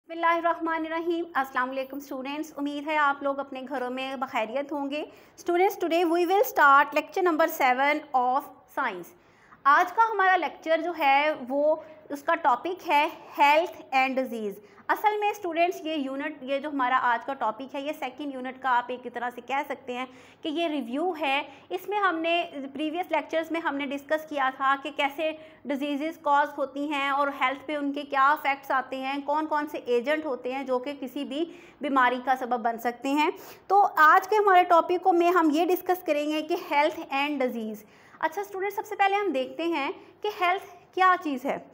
बिस्मिल्लाहिर्रहमानिर्रहीम। अस्सलाम वालेकुम स्टूडेंट्स, उम्मीद है आप लोग अपने घरों में बखैरियत होंगे। Students, today we will start lecture number 7 of science. आज का हमारा लेक्चर जो है वो उसका टॉपिक है हेल्थ एंड डिजीज़। असल में स्टूडेंट्स ये जो हमारा आज का टॉपिक है ये सेकंड यूनिट का आप एक तरह से कह सकते हैं कि ये रिव्यू है। इसमें हमने प्रीवियस लेक्चर्स में हमने डिस्कस किया था कि कैसे डिजीज़ कॉज होती हैं और हेल्थ पे उनके क्या इफ़ेक्ट्स आते हैं, कौन कौन से एजेंट होते हैं जो कि किसी भी बीमारी का सबब बन सकते हैं। तो आज के हमारे टॉपिक में हम ये डिस्कस करेंगे कि हेल्थ एंड डिजीज़। अच्छा स्टूडेंट, सबसे पहले हम देखते हैं कि हेल्थ क्या चीज़ है।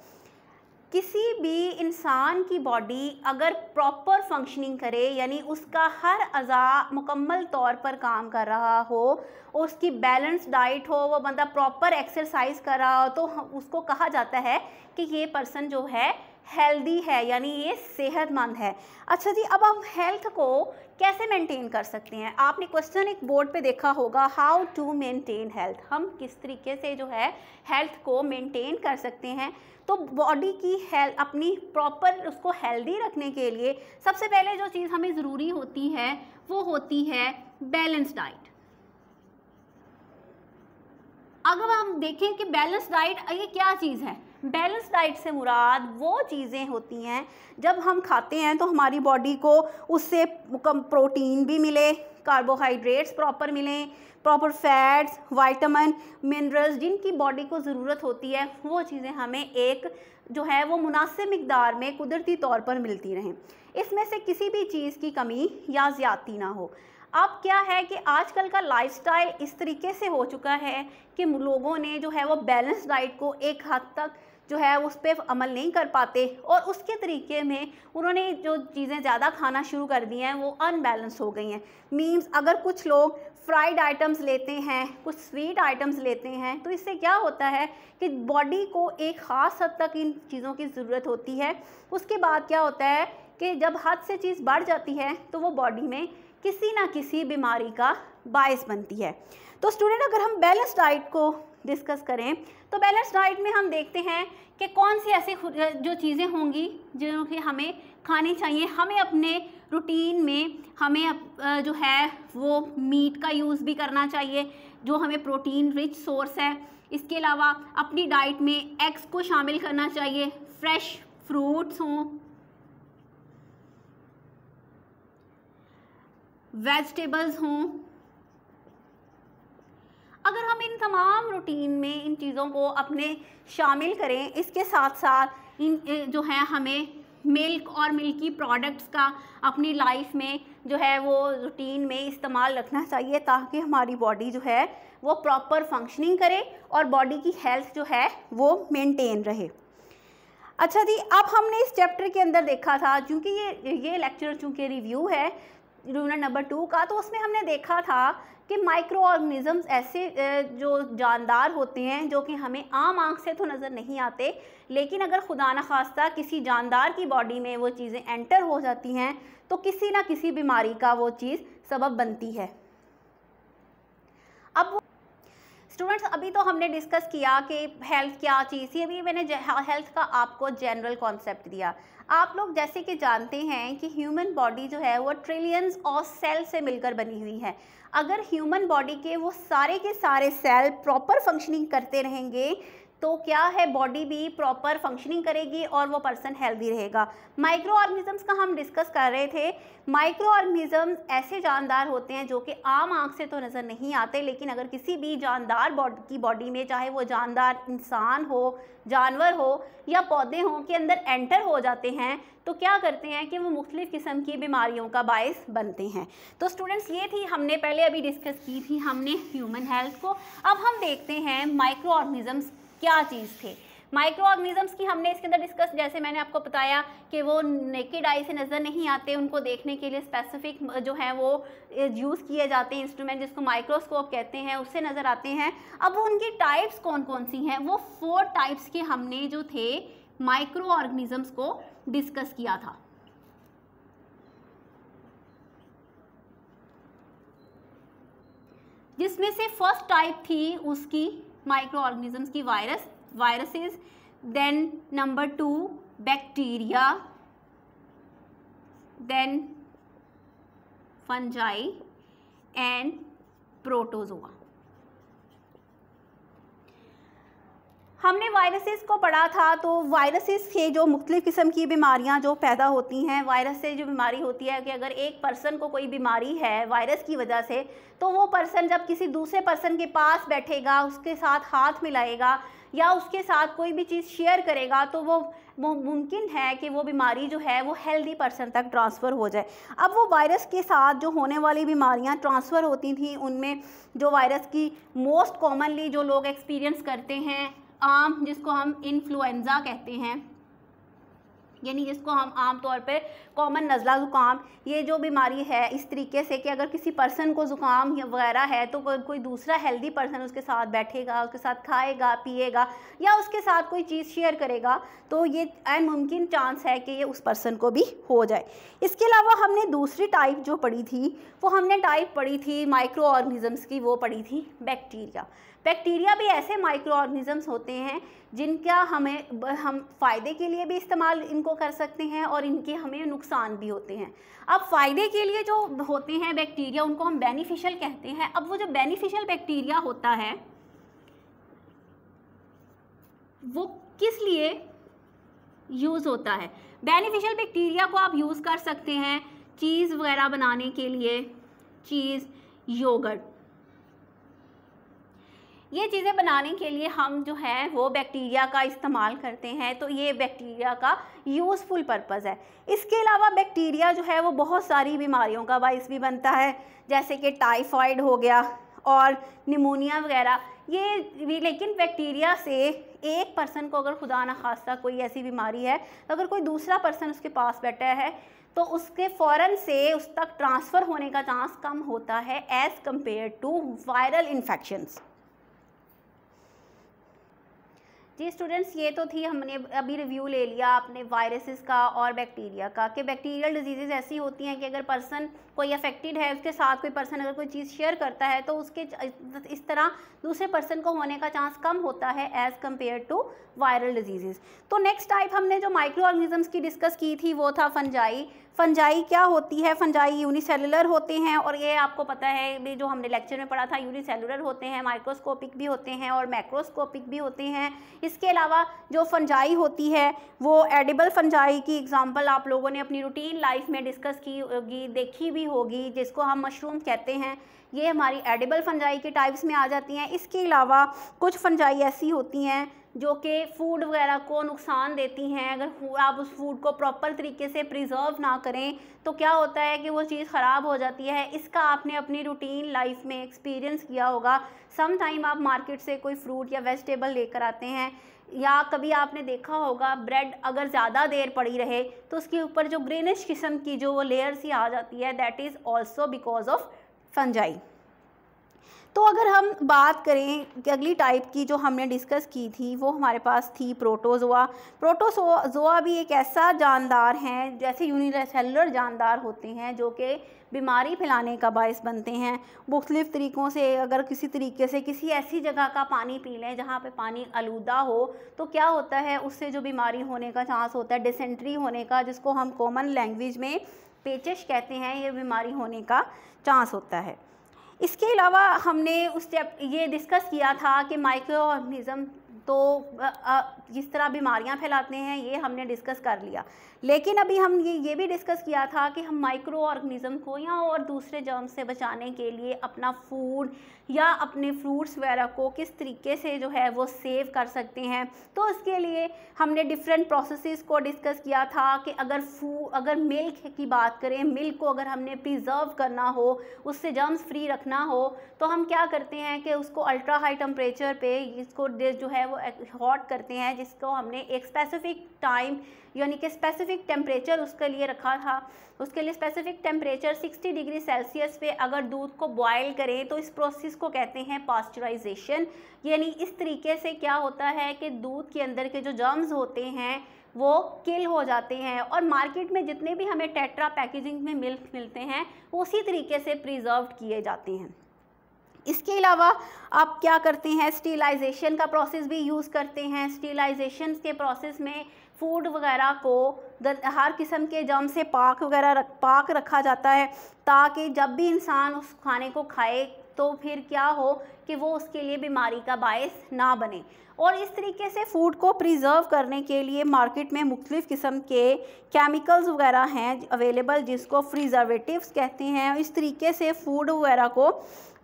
किसी भी इंसान की बॉडी अगर प्रॉपर फंक्शनिंग करे, यानी उसका हर अज़ा मुकम्मल तौर पर काम कर रहा हो, उसकी बैलेंस डाइट हो, वो बंदा प्रॉपर एक्सरसाइज कर रहा हो, तो उसको कहा जाता है कि ये पर्सन जो है हेल्दी है, यानी ये सेहतमंद है। अच्छा जी, अब हम हेल्थ को कैसे मेंटेन कर सकते हैं? आपने क्वेश्चन एक बोर्ड पे देखा होगा, हाउ टू मेंटेन हेल्थ। हम किस तरीके से जो है हेल्थ को मेंटेन कर सकते हैं? तो बॉडी की हेल्थ अपनी प्रॉपर उसको हेल्दी रखने के लिए सबसे पहले जो चीज़ हमें ज़रूरी होती है वो होती है बैलेंस डाइट। अगर हम देखें कि बैलेंस डाइट ये क्या चीज़ है, बैलेंस डाइट से मुराद वो चीज़ें होती हैं जब हम खाते हैं तो हमारी बॉडी को उससे प्रोटीन भी मिले, कार्बोहाइड्रेट्स प्रॉपर मिलें, प्रॉपर फैट्स, विटामिन, मिनरल्स जिनकी बॉडी को ज़रूरत होती है, वो चीज़ें हमें एक जो है वो मुनासिब मिकदार में कुदरती तौर पर मिलती रहें। इसमें से किसी भी चीज़ की कमी या ज़्यादती ना हो। अब क्या है कि आजकल का लाइफस्टाइल इस तरीके से हो चुका है कि लोगों ने जो है वो बैलेंस डाइट को एक हद तक जो है उस पर अमल नहीं कर पाते और उसके तरीके में उन्होंने जो चीज़ें ज़्यादा खाना शुरू कर दी हैं वो अनबैलेंस हो गई हैं। मीन्स अगर कुछ लोग फ्राइड आइटम्स लेते हैं, कुछ स्वीट आइटम्स लेते हैं, तो इससे क्या होता है कि बॉडी को एक ख़ास हद तक इन चीज़ों की ज़रूरत होती है। उसके बाद क्या होता है कि जब हद से चीज़ बढ़ जाती है तो वो बॉडी में किसी ना किसी बीमारी का बायस बनती है। तो स्टूडेंट, अगर हम बैलेंस डाइट को डिस्कस करें तो बैलेंस डाइट में हम देखते हैं कि कौन सी ऐसी जो चीज़ें होंगी जो कि हमें खानी चाहिए। हमें अपने रूटीन में हमें जो है वो मीट का यूज़ भी करना चाहिए जो हमें प्रोटीन रिच सोर्स है। इसके अलावा अपनी डाइट में एग्स को शामिल करना चाहिए, फ्रेश फ्रूट्स हों, वेजिटेबल्स हों। अगर हम इन तमाम रूटीन में इन चीज़ों को अपने शामिल करें, इसके साथ साथ इन जो है हमें मिल्क और मिल्की प्रोडक्ट्स का अपनी लाइफ में जो है वो रूटीन में इस्तेमाल रखना चाहिए ताकि हमारी बॉडी जो है वो प्रॉपर फंक्शनिंग करे और बॉडी की हेल्थ जो है वो मेंटेन रहे। अच्छा जी, अब हमने इस चैप्टर के अंदर देखा था, क्योंकि ये लेक्चर चूँकि रिव्यू है यूनिट नंबर 2 का, तो उसमें हमने देखा था कि माइक्रो ऑर्गेनिज़म्स ऐसे जो जानदार होते हैं जो कि हमें आम आँख से तो नज़र नहीं आते, लेकिन अगर खुदा न खास्ता किसी जानदार की बॉडी में वो चीज़ें एंटर हो जाती हैं तो किसी ना किसी बीमारी का वो चीज़ सबब बनती है। अब स्टूडेंट्स, अभी तो हमने डिस्कस किया कि हेल्थ क्या चीज़ है। अभी मैंने हेल्थ का आपको जनरल कॉन्सेप्ट दिया। आप लोग जैसे कि जानते हैं कि ह्यूमन बॉडी जो है वो ट्रिलियंस ऑफ सेल से मिलकर बनी हुई है। अगर ह्यूमन बॉडी के वो सारे के सारे सेल प्रॉपर फंक्शनिंग करते रहेंगे तो क्या है, बॉडी भी प्रॉपर फंक्शनिंग करेगी और वो पर्सन हेल्दी रहेगा। माइक्रो ऑर्गेनिजम्स का हम डिस्कस कर रहे थे। माइक्रो ऑर्गेनिजम्स ऐसे जानदार होते हैं जो कि आम आँख से तो नज़र नहीं आते, लेकिन अगर किसी भी जानदार की बॉडी में, चाहे वो जानदार इंसान हो, जानवर हो या पौधे हों, के अंदर एंटर हो जाते हैं तो क्या करते हैं कि वो मुख्तलिफ़ किस्म की बीमारियों का बायस बनते हैं। तो स्टूडेंट्स, ये थी हमने पहले अभी डिस्कस की थी हमने ह्यूमन हेल्थ को। अब हम देखते हैं माइक्रो ऑर्गेनिजम्स क्या चीज़ थे। माइक्रो ऑर्गेनिजम्स की हमने इसके अंदर डिस्कस, जैसे मैंने आपको बताया कि वो नेकेड आई से नज़र नहीं आते, उनको देखने के लिए स्पेसिफिक जो है वो यूज़ किए जाते हैं इंस्ट्रूमेंट जिसको माइक्रोस्कोप कहते हैं, उससे नज़र आते हैं। अब वो उनकी टाइप्स कौन कौन सी हैं, वो 4 टाइप्स के हमने जो थे माइक्रो ऑर्गेनिजम्स को डिस्कस किया था। जिसमें से फर्स्ट टाइप थी उसकी माइक्रो ऑर्गेनिजम्स की viruses, then number 2 bacteria, then fungi and protozoa. हमने वायरसेस को पढ़ा था, तो वायरसेस से जो मुख्तलिफ़ किस्म की बीमारियां जो पैदा होती हैं, वायरस से जो बीमारी होती है कि अगर एक पर्सन को कोई बीमारी है वायरस की वजह से, तो वो पर्सन जब किसी दूसरे पर्सन के पास बैठेगा, उसके साथ हाथ मिलाएगा या उसके साथ कोई भी चीज़ शेयर करेगा, तो वो मुमकिन है कि वो बीमारी जो है वो हेल्दी पर्सन तक ट्रांसफ़र हो जाए। अब वो वायरस के साथ जो होने वाली बीमारियां ट्रांसफ़र होती थी, उनमें जो वायरस की मोस्ट कॉमनली जो लोग एक्सपीरियंस करते हैं आम, जिसको हम इन्फ्लुएंज़ा कहते हैं, यानी जिसको हम आम तौर पे कॉमन नज़ला ज़ुकाम, ये जो बीमारी है इस तरीके से कि अगर किसी पर्सन को ज़ुकाम या वगैरह है तो कोई दूसरा हेल्दी पर्सन उसके साथ बैठेगा, उसके साथ खाएगा पिएगा या उसके साथ कोई चीज़ शेयर करेगा, तो ये एन मुमकिन चांस है कि ये उस पर्सन को भी हो जाए। इसके अलावा हमने दूसरी टाइप जो पढ़ी थी, वो हमने टाइप पढ़ी थी माइक्रो ऑर्गेनिज़म्स की, वो पढ़ी थी बैक्टीरिया। बैक्टीरिया भी ऐसे माइक्रो ऑर्गेनिज़म्स होते हैं जिनका हम फ़ायदे के लिए भी इस्तेमाल इनको कर सकते हैं और इनके हमें नुकसान भी होते हैं। अब फ़ायदे के लिए जो होते हैं बैक्टीरिया, उनको हम बेनिफिशियल कहते हैं। अब वो जो बेनिफिशियल बैक्टीरिया होता है वो किस लिए यूज़ होता है? बेनिफिशियल बैक्टीरिया को आप यूज़ कर सकते हैं चीज़ वगैरह बनाने के लिए, चीज़, योगर्ट, ये चीज़ें बनाने के लिए हम जो है वो बैक्टीरिया का इस्तेमाल करते हैं, तो ये बैक्टीरिया का यूज़फुल पर्पज़ है। इसके अलावा बैक्टीरिया जो है वो बहुत सारी बीमारियों का बाइस भी बनता है, जैसे कि टाइफाइड हो गया और निमोनिया वगैरह ये भी। लेकिन बैक्टीरिया से एक पर्सन को अगर खुदा न खास्ता कोई ऐसी बीमारी है, तो अगर कोई दूसरा पर्सन उसके पास बैठा है तो उसके फ़ौरन से उस तक ट्रांसफ़र होने का चांस कम होता है as compare to viral infections. जी स्टूडेंट्स, ये तो थी, हमने अभी रिव्यू ले लिया आपने वायरसेस का और बैक्टीरिया का, कि बैक्टीरियल डिजीज़ ऐसी होती हैं कि अगर पर्सन कोई अफेक्टेड है, उसके साथ कोई पर्सन अगर कोई चीज़ शेयर करता है तो उसके इस तरह दूसरे पर्सन को होने का चांस कम होता है as compare to viral disease. तो नेक्स्ट टाइप हमने जो माइक्रो ऑर्गेनिज़म्स की डिस्कस की थी वो था फंजाई। फंजाई क्या होती है? फंजाई यूनिसेलुलर होते हैं, और ये आपको पता है जो हमने लेक्चर में पढ़ा था, यूनिसेलुलर होते हैं, माइक्रोस्कोपिक भी होते हैं और मैक्रोस्कोपिक भी होते हैं। इसके अलावा जो फंजाई होती है वो एडिबल फंजाई की एग्जांपल आप लोगों ने अपनी रूटीन लाइफ में डिस्कस की होगी, देखी भी होगी, जिसको हम मशरूम कहते हैं। ये हमारी एडिबल फंजाई के टाइप्स में आ जाती हैं। इसके अलावा कुछ फंजाई ऐसी होती हैं जो कि फूड वगैरह को नुकसान देती हैं। अगर आप उस फूड को प्रॉपर तरीके से प्रिजर्व ना करें तो क्या होता है कि वो चीज़ ख़राब हो जाती है। इसका आपने अपनी रूटीन लाइफ में एक्सपीरियंस किया होगा। सम टाइम आप मार्केट से कोई फ्रूट या वेजिटेबल लेकर आते हैं, या कभी आपने देखा होगा ब्रेड अगर ज़्यादा देर पड़ी रहे तो उसके ऊपर जो ग्रीनिश किस्म की जो लेयर सी आ जाती है, that is also because of fungi. तो अगर हम बात करें कि अगली टाइप की जो हमने डिस्कस की थी वो हमारे पास थी प्रोटोजोआ। प्रोटोजोआ भी एक ऐसा जानदार हैं, जैसे यूनिसेलुलर जानदार होते हैं, जो कि बीमारी फैलाने का बायस बनते हैं मुख्तलिफ़ तरीक़ों से। अगर किसी तरीके से किसी ऐसी जगह का पानी पी लें जहाँ पे पानी आलूदा हो तो क्या होता है, उससे जो बीमारी होने का चांस होता है डिसेंट्री होने का, जिसको हम कॉमन लैंग्वेज में पेचिश कहते हैं, ये बीमारी होने का चांस होता है। इसके अलावा हमने उस स्टेप ये डिस्कस किया था कि माइक्रो ऑर्गेनिज़म तो जिस तरह बीमारियां फैलाते हैं ये हमने डिस्कस कर लिया, लेकिन अभी हम ये भी डिस्कस किया था कि हम माइक्रो ऑर्गेनिज़म को या और दूसरे जर्म से बचाने के लिए अपना फूड या अपने फ्रूट्स वगैरह को किस तरीके से जो है वो सेव कर सकते हैं। तो इसके लिए हमने डिफरेंट प्रोसेसेस को डिस्कस किया था कि अगर मिल्क की बात करें, मिल्क को अगर हमने प्रिजर्व करना हो, उससे जर्म्स फ्री रखना हो, तो हम क्या करते हैं कि उसको अल्ट्रा हाई टेम्परेचर पे इसको जो है वो हॉट करते हैं, जिसको हमने एक स्पेसिफिक टाइम यानी कि स्पेसिफिक टेम्परेचर उसके लिए रखा था। उसके लिए स्पेसिफिक टेम्परेचर 60 डिग्री सेल्सियस पे अगर दूध को बॉयल करें तो इस प्रोसेस को कहते हैं पास्चराइजेशन। यानी इस तरीके से क्या होता है कि दूध के अंदर के जो जर्म्स होते हैं वो किल हो जाते हैं, और मार्केट में जितने भी हमें टेट्रा पैकेजिंग में मिल्क मिलते हैं वो उसी तरीके से प्रिजर्व किए जाते हैं। इसके अलावा आप क्या करते हैं, स्टीलाइजेशन का प्रोसेस भी यूज़ करते हैं। स्टीलाइजेशन के प्रोसेस में फूड वगैरह को हर किस्म के जर्म से पाक रखा जाता है, ताकि जब भी इंसान उस खाने को खाए तो फिर क्या हो कि वो उसके लिए बीमारी का बायस ना बने। और इस तरीके से फ़ूड को प्रिजर्व करने के लिए मार्केट में मुख्तलिफ़ किस्म के केमिकल्स वगैरह हैं अवेलेबल, जिसको प्रिजर्वेटिव्स कहते हैं। इस तरीके से फ़ूड वगैरह को,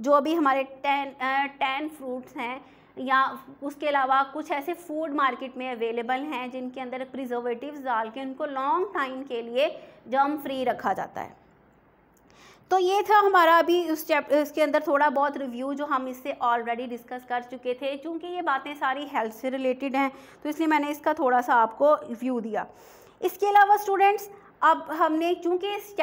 जो भी हमारे टैन फ्रूट्स हैं या उसके अलावा कुछ ऐसे फूड मार्केट में अवेलेबल हैं जिनके अंदर प्रिजर्वेटिव्स डाल के उनको लॉन्ग टाइम के लिए जर्म फ्री रखा जाता है। तो ये था हमारा अभी इसके अंदर थोड़ा बहुत रिव्यू, जो हम इससे ऑलरेडी डिस्कस कर चुके थे। चूँकि ये बातें सारी हेल्थ से रिलेटेड हैं तो इसलिए मैंने इसका थोड़ा सा आपको रिव्यू दिया। इसके अलावा स्टूडेंट्स, अब हमने चूँकि इस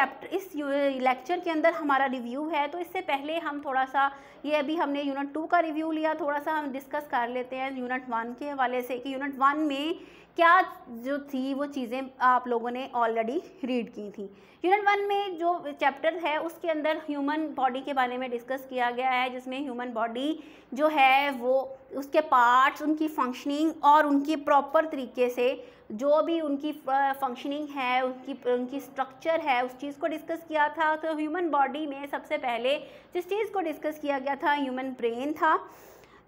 लेक्चर के अंदर हमारा रिव्यू है, तो इससे पहले हम थोड़ा सा, ये अभी हमने यूनिट 2 का रिव्यू लिया, थोड़ा सा हम डिस्कस कर लेते हैं यूनिट 1 के हवाले से कि यूनिट 1 में क्या जो थी वो चीज़ें आप लोगों ने ऑलरेडी रीड की थी। यूनिट 1 में जो चैप्टर है उसके अंदर ह्यूमन बॉडी के बारे में डिस्कस किया गया है, जिसमें ह्यूमन बॉडी जो है वो उसके पार्ट्स, उनकी फंक्शनिंग और उनकी प्रॉपर तरीके से जो भी उनकी फंक्शनिंग है, उनकी स्ट्रक्चर है, उस चीज़ को डिस्कस किया था। तो ह्यूमन बॉडी में सबसे पहले जिस चीज़ को डिस्कस किया गया था ह्यूमन ब्रेन था।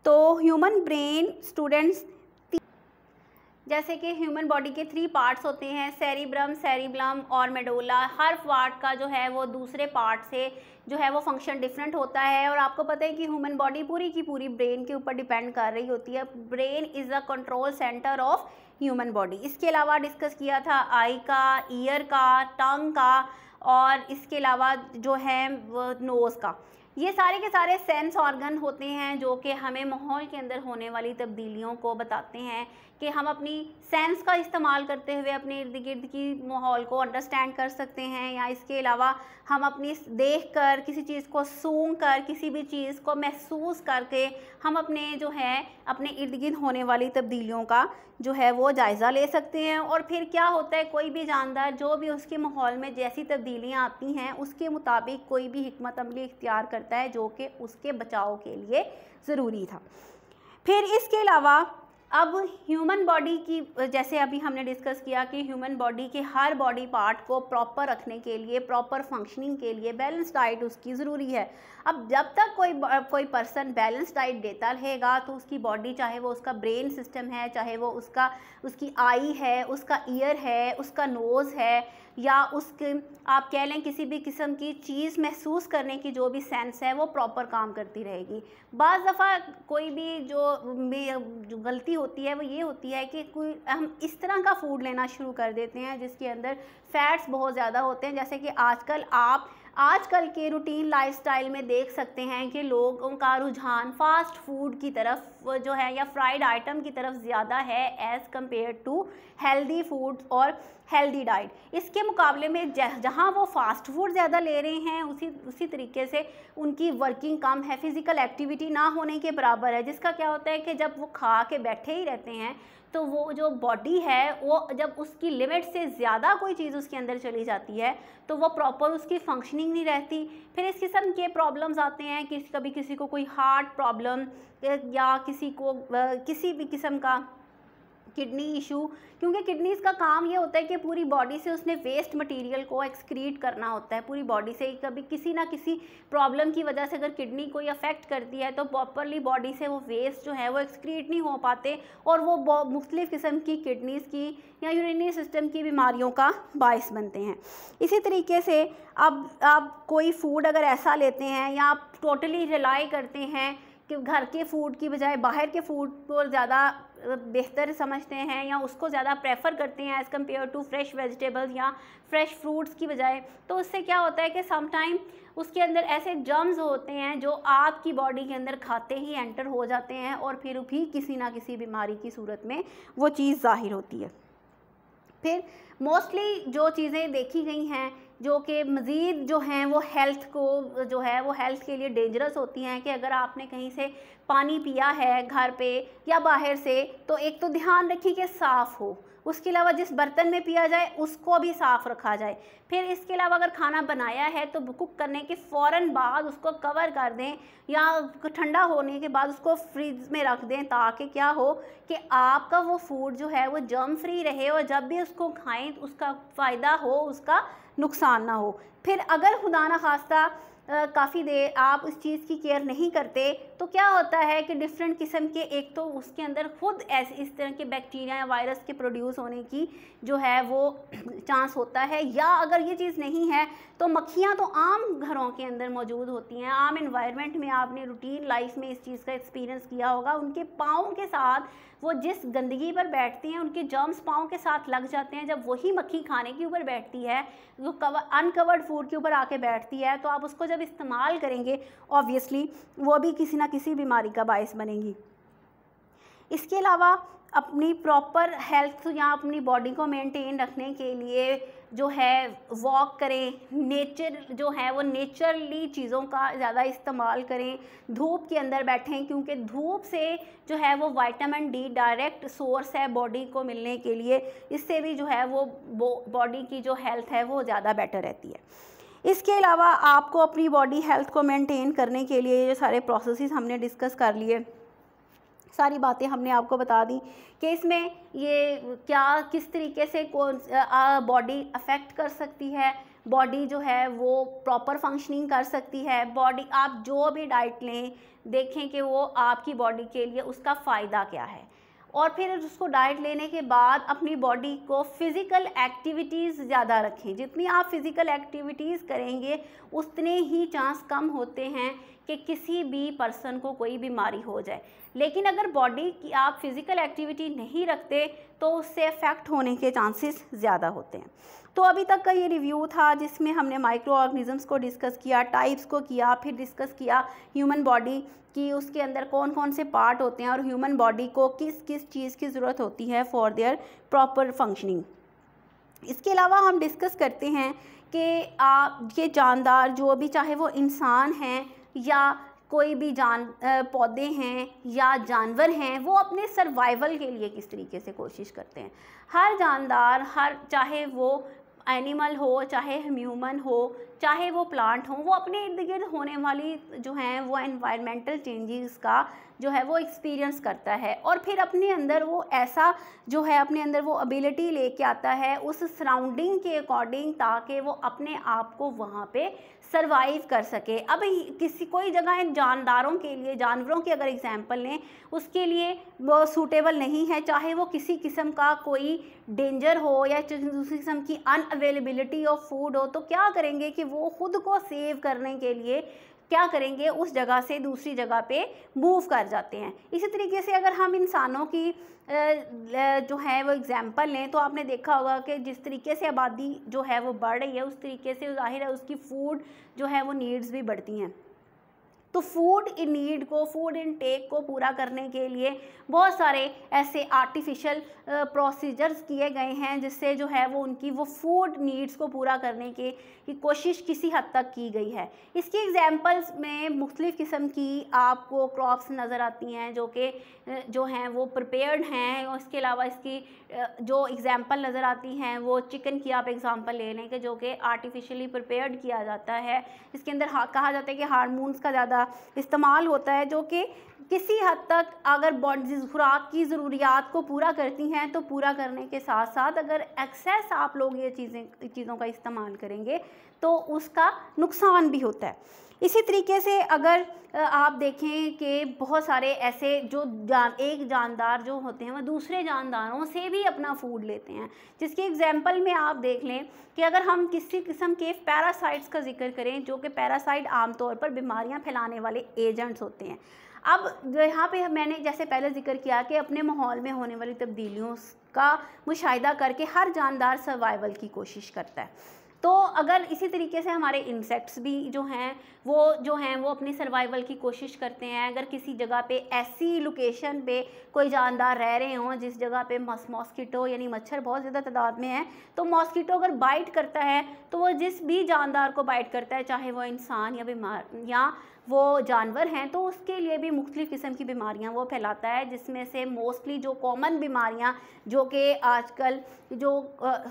तो ह्यूमन ब्रेन स्टूडेंट्स, जैसे कि ह्यूमन बॉडी के 3 पार्ट्स होते हैं, सेरिब्रम और मेडुला। हर पार्ट का जो है वो दूसरे पार्ट से जो है वो फंक्शन डिफरेंट होता है। और आपको पता है कि ह्यूमन बॉडी पूरी की पूरी ब्रेन के ऊपर डिपेंड कर रही होती है। Brain is the control centre of human body. इसके अलावा डिस्कस किया था आई का, ईयर का, टंग का, और इसके अलावा जो है वो नोज़ का। ये सारे के सारे सेंस ऑर्गन होते हैं जो कि हमें माहौल के अंदर होने वाली तब्दीलियों को बताते हैं कि हम अपनी सेंस का इस्तेमाल करते हुए अपने इर्द गिर्द की माहौल को अंडरस्टैंड कर सकते हैं, या इसके अलावा हम अपनी देख कर, किसी चीज़ को सूंघ कर, किसी भी चीज़ को महसूस करके हम अपने जो है अपने इर्द गिर्द होने वाली तब्दीलियों का जो है वो जायज़ा ले सकते हैं। और फिर क्या होता है, कोई भी जानदार जो भी उसके माहौल में जैसी तब्दीलियाँ आती हैं उसके मुताबिक कोई भी हिकमत अमली इख्तियार करता है जो कि उसके बचाव के लिए ज़रूरी था। फिर इसके अलावा अब ह्यूमन बॉडी की, जैसे अभी हमने डिस्कस किया कि ह्यूमन बॉडी के हर बॉडी पार्ट को प्रॉपर रखने के लिए, प्रॉपर फंक्शनिंग के लिए बैलेंस डाइट उसकी ज़रूरी है। अब जब तक कोई पर्सन बैलेंस डाइट देता रहेगा तो उसकी बॉडी, चाहे वो उसका ब्रेन सिस्टम है, चाहे वो उसकी आई है, उसका ईयर है, उसका नोज़ है, या उसके आप कह लें किसी भी किस्म की चीज़ महसूस करने की जो भी सेंस है वो प्रॉपर काम करती रहेगी। बाज़ दफ़ा कोई भी जो गलती होती है वो ये होती है कि हम इस तरह का फूड लेना शुरू कर देते हैं जिसके अंदर फ़ैट्स बहुत ज़्यादा होते हैं। जैसे कि आजकल के रूटीन लाइफस्टाइल में देख सकते हैं कि लोगों का रुझान फ़ास्ट फूड की तरफ जो है, या फ्राइड आइटम की तरफ ज़्यादा है as compare to healthy food और हेल्दी डाइट। इसके मुकाबले में जहाँ वो फास्ट फूड ज़्यादा ले रहे हैं उसी तरीके से उनकी वर्किंग कम है, फ़िज़िकल एक्टिविटी ना होने के बराबर है, जिसका क्या होता है कि जब वो खा के बैठे ही रहते हैं तो वो जो बॉडी है वो जब उसकी लिमिट से ज़्यादा कोई चीज़ उसके अंदर चली जाती है तो वो प्रॉपर उसकी फंक्शनिंग नहीं रहती। फिर इस किस्म के प्रॉब्लम्स आते हैं कि कभी किसी को कोई हार्ट प्रॉब्लम, या किसी को किसी भी किस्म का किडनी इशू, क्योंकि किडनीज़ का काम ये होता है कि पूरी बॉडी से उसने वेस्ट मटेरियल को एक्सक्रीट करना होता है पूरी बॉडी से। कभी किसी ना किसी प्रॉब्लम की वजह से अगर किडनी कोई अफेक्ट करती है तो प्रॉपरली बॉडी से वो वेस्ट जो है वो एक्सक्रीट नहीं हो पाते और वो मुख्तलिफ़ किस्म की किडनीज़ की या यूरिनरी सिस्टम की बीमारियों का बायस बनते हैं। इसी तरीके से अब आप कोई फूड अगर ऐसा लेते हैं या आप टोटली रिलाई करते हैं कि घर के फूड की बजाय बाहर के फूड को ज़्यादा बेहतर समझते हैं या उसको ज़्यादा प्रेफर करते हैं as compare to fresh vegetables या फ्रेश फ्रूट्स की बजाय, तो उससे क्या होता है कि समटाइम उसके अंदर ऐसे जर्म्स होते हैं जो आपकी बॉडी के अंदर खाते ही एंटर हो जाते हैं और फिर भी किसी ना किसी बीमारी की सूरत में वो चीज़ ज़ाहिर होती है। फिर मोस्टली जो चीज़ें देखी गई हैं जो कि मज़ीद जो हैं वो हेल्थ को जो है वो हेल्थ के लिए डेंजरस होती हैं कि अगर आपने कहीं से पानी पिया है घर पे या बाहर से तो एक तो ध्यान रखिए कि साफ़ हो, उसके अलावा जिस बर्तन में पिया जाए उसको भी साफ़ रखा जाए। फिर इसके अलावा अगर खाना बनाया है तो कुक करने के फ़ौरन बाद उसको कवर कर दें या ठंडा होने के बाद उसको फ्रिज में रख दें, ताकि क्या हो कि आपका वो फूड जो है वो जर्म फ्री रहे और जब भी उसको खाएं तो उसका फ़ायदा हो, उसका नुकसान ना हो। फिर अगर खुदा ना खास्ता काफ़ी देर आप इस चीज़ की केयर नहीं करते तो क्या होता है कि डिफरेंट किस्म के, एक तो उसके अंदर खुद ऐसे इस तरह के बैक्टीरिया या वायरस के प्रोड्यूस होने की जो है वो चांस होता है, या अगर ये चीज़ नहीं है तो मक्खियाँ तो आम घरों के अंदर मौजूद होती हैं। आम एनवायरनमेंट में आपने रूटीन लाइफ में इस चीज़ का एक्सपीरियंस किया होगा। उनके पाँव के साथ वो जिस गंदगी पर बैठती हैं उनके जर्म्स पाँव के साथ लग जाते हैं। जब वही मक्खी खाने के ऊपर बैठती है, वो अनकवर्ड फूड के ऊपर आके बैठती है, तो आप उसको जब इस्तेमाल करेंगे ऑब्वियसली वो भी किसी ना किसी बीमारी का बायस बनेंगी। इसके अलावा अपनी प्रॉपर हेल्थ या अपनी बॉडी को मेंटेन रखने के लिए जो है वॉक करें, नेचर जो है वो नेचुरली चीज़ों का ज़्यादा इस्तेमाल करें, धूप के अंदर बैठें, क्योंकि धूप से जो है वो विटामिन डी डायरेक्ट सोर्स है बॉडी को मिलने के लिए। इससे भी जो है वो बॉडी की जो हेल्थ है वो ज़्यादा बेटर रहती है। इसके अलावा आपको अपनी बॉडी हेल्थ को मेंटेन करने के लिए ये सारे प्रोसेसेस हमने डिस्कस कर लिए, सारी बातें हमने आपको बता दी कि इसमें ये क्या किस तरीके से कौन बॉडी अफेक्ट कर सकती है, बॉडी जो है वो प्रॉपर फंक्शनिंग कर सकती है। बॉडी आप जो भी डाइट लें देखें कि वो आपकी बॉडी के लिए उसका फ़ायदा क्या है, और फिर उसको डाइट लेने के बाद अपनी बॉडी को फ़िज़िकल एक्टिविटीज़ ज़्यादा रखें। जितनी आप फ़िज़िकल एक्टिविटीज़ करेंगे उतने ही चांस कम होते हैं कि किसी भी पर्सन को कोई बीमारी हो जाए। लेकिन अगर बॉडी की आप फ़िज़िकल एक्टिविटी नहीं रखते तो उससे अफेक्ट होने के चांसेस ज़्यादा होते हैं। तो अभी तक का ये रिव्यू था जिसमें हमने माइक्रो ऑर्गेनिज़म्स को डिस्कस किया, टाइप्स को किया, फिर डिस्कस किया ह्यूमन बॉडी कि उसके अंदर कौन कौन से पार्ट होते हैं और ह्यूमन बॉडी को किस किस चीज़ की ज़रूरत होती है फॉर देयर प्रॉपर फंक्शनिंग। इसके अलावा हम डिस्कस करते हैं कि ये जानदार जो भी, चाहे वो इंसान हैं या कोई भी पौधे हैं या जानवर हैं, वो अपने सर्वाइवल के लिए किस तरीके से कोशिश करते हैं। हर जानदार, चाहे वो एनिमल हो, चाहे ह्यूमन हो, चाहे वो प्लांट हो, वो अपने इर्द गिर्द होने वाली जो हैं वो एनवायरमेंटल चेंजेस का जो है वो एक्सपीरियंस करता है, और फिर अपने अंदर वो ऐसा जो है अपने अंदर वो एबिलिटी लेके आता है उस सराउंडिंग के अकॉर्डिंग, ताकि वो अपने आप को वहाँ पे सरवाइव कर सके। अब कोई जगह जानदारों के लिए, जानवरों की अगर एग्जांपल लें, उसके लिए वो सूटेबल नहीं है, चाहे वो किसी किस्म का कोई डेंजर हो या दूसरी किस्म की अनअवेलेबिलिटी ऑफ फूड हो, तो क्या करेंगे कि वो खुद को सेव करने के लिए क्या करेंगे, उस जगह से दूसरी जगह पे मूव कर जाते हैं। इसी तरीके से अगर हम इंसानों की जो है वो एग्जांपल लें, तो आपने देखा होगा कि जिस तरीके से आबादी जो है वो बढ़ रही है उस तरीके से जाहिर है उसकी फूड जो है वो नीड्स भी बढ़ती हैं। तो फूड इनटेक को पूरा करने के लिए बहुत सारे ऐसे आर्टिफिशियल प्रोसीजर्स किए गए हैं जिससे जो है वो उनकी वो फूड नीड्स को पूरा करने की कोशिश किसी हद तक की गई है। इसकी एग्जांपल्स में मुख्तलिफ़ किस्म की आपको क्रॉप्स नज़र आती हैं जो हैं वो प्रिपेयर्ड हैं, और इसके अलावा इसकी जो एग्जांपल नज़र आती हैं वो चिकन की आप एग्जांपल ले लें कि जो कि आर्टिफिशियली प्रिपेयर्ड किया जाता है। इसके अंदर कहा जाता है कि हार्मोन्स का ज़्यादा इस्तेमाल होता है, जो कि किसी हद तक अगर बॉडी खुराक की ज़रूरियात को पूरा करती हैं, तो पूरा करने के साथ साथ अगर एक्सेस आप लोग ये चीज़ों का इस्तेमाल करेंगे तो उसका नुकसान भी होता है। इसी तरीके से अगर आप देखें कि बहुत सारे ऐसे जो एक जानदार जो होते हैं वो दूसरे जानदारों से भी अपना फूड लेते हैं, जिसके एग्जांपल में आप देख लें कि अगर हम किसी किस्म के पैरासाइट्स का जिक्र करें, जो कि पैरासाइट आमतौर पर बीमारियां फैलाने वाले एजेंट्स होते हैं। अब जो यहाँ पे मैंने जैसे पहले जिक्र किया कि अपने माहौल में होने वाली तब्दीलियों का मुशाहिदा करके हर जानदार सर्वाइवल की कोशिश करता है। तो अगर इसी तरीके से हमारे इंसेक्ट्स भी जो हैं वो अपनी सर्वाइवल की कोशिश करते हैं। अगर किसी जगह पे ऐसी लोकेशन पे कोई जानदार रह रहे हों जिस जगह पे मॉस्किटो यानी मच्छर बहुत ज़्यादा तादाद में है, तो मॉस्किटो अगर बाइट करता है तो वो जिस भी जानदार को बाइट करता है, चाहे वो इंसान या बीमार या वो जानवर हैं तो उसके लिए भी मुख्तलिफ़ किस्म की बीमारियां वो फैलाता है, जिसमें से मोस्टली जो कॉमन बीमारियां जो कि आजकल जो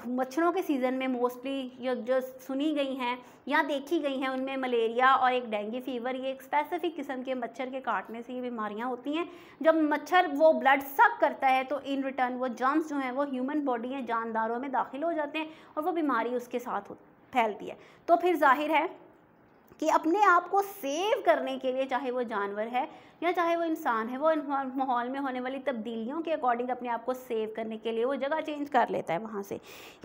मच्छरों के सीज़न में मोस्टली जो सुनी गई हैं या देखी गई हैं, उनमें मलेरिया और एक डेंगू फीवर, ये एक स्पेसिफिक किस्म के मच्छर के काटने से ये बीमारियां होती हैं। जब मच्छर वो ब्लड सक करता है तो इन रिटर्न वो जर्म्स जो हैं वो ह्यूमन बॉडी या जानदारों में दाखिल हो जाते हैं और वो बीमारी उसके साथ फैलती है। तो फिर जाहिर है कि अपने आप को सेव करने के लिए, चाहे वो जानवर है या चाहे वो इंसान है, वो माहौल में होने वाली तब्दीलियों के अकॉर्डिंग अपने आप को सेव करने के लिए वो जगह चेंज कर लेता है वहाँ से।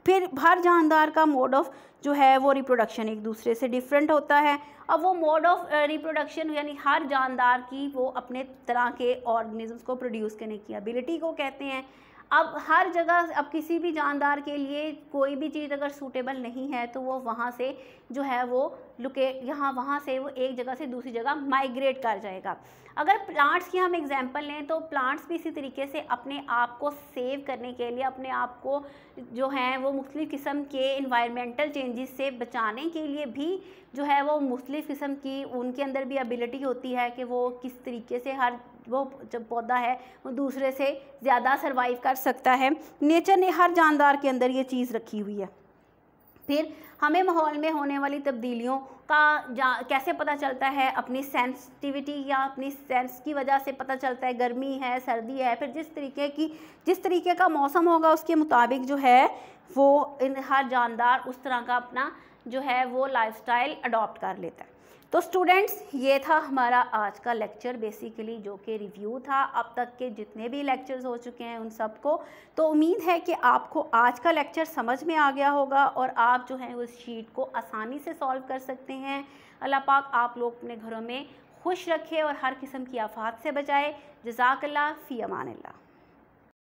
फिर हर जानदार का मोड ऑफ जो है वो रिप्रोडक्शन एक दूसरे से डिफरेंट होता है। अब वो मोड ऑफ रिप्रोडक्शन यानी हर जानदार की वो अपने तरह के ऑर्गेनिजम्स को प्रोड्यूस करने की एबिलिटी को कहते हैं। अब हर जगह, अब किसी भी जानदार के लिए कोई भी चीज़ अगर सूटेबल नहीं है तो वो वहाँ से जो है वो वहाँ से वो एक जगह से दूसरी जगह माइग्रेट कर जाएगा। अगर प्लांट्स की हम एग्जांपल लें तो प्लांट्स भी इसी तरीके से अपने आप को सेव करने के लिए, अपने आप को जो है वो मुख्तलिफ़ किस्म के इन्वायरमेंटल चेंजेस से बचाने के लिए भी जो है वो मुख्तलिफ़ किस्म की उनके अंदर भी एबिलिटी होती है कि वो किस तरीके से हर वो जब पौधा है वो दूसरे से ज़्यादा सर्वाइव कर सकता है। नेचर ने हर जानदार के अंदर ये चीज़ रखी हुई है। फिर हमें माहौल में होने वाली तब्दीलियों का कैसे पता चलता है, अपनी सेंसिटिविटी या अपनी सेंस की वजह से पता चलता है। गर्मी है, सर्दी है, फिर जिस तरीके का मौसम होगा उसके मुताबिक जो है वो हर जानदार उस तरह का अपना जो है वो लाइफस्टाइल अडॉप्ट कर लेता है। तो स्टूडेंट्स, ये था हमारा आज का लेक्चर बेसिकली, जो कि रिव्यू था अब तक के जितने भी लेक्चर्स हो चुके हैं उन सब को। तो उम्मीद है कि आपको आज का लेक्चर समझ में आ गया होगा और आप जो है उस शीट को आसानी से सॉल्व कर सकते हैं। अल्लाह पाक आप लोग अपने घरों में खुश रखे और हर किस्म की आफात से बचाए। जज़ाकल्लाह फ़ी अमानिल्लाह।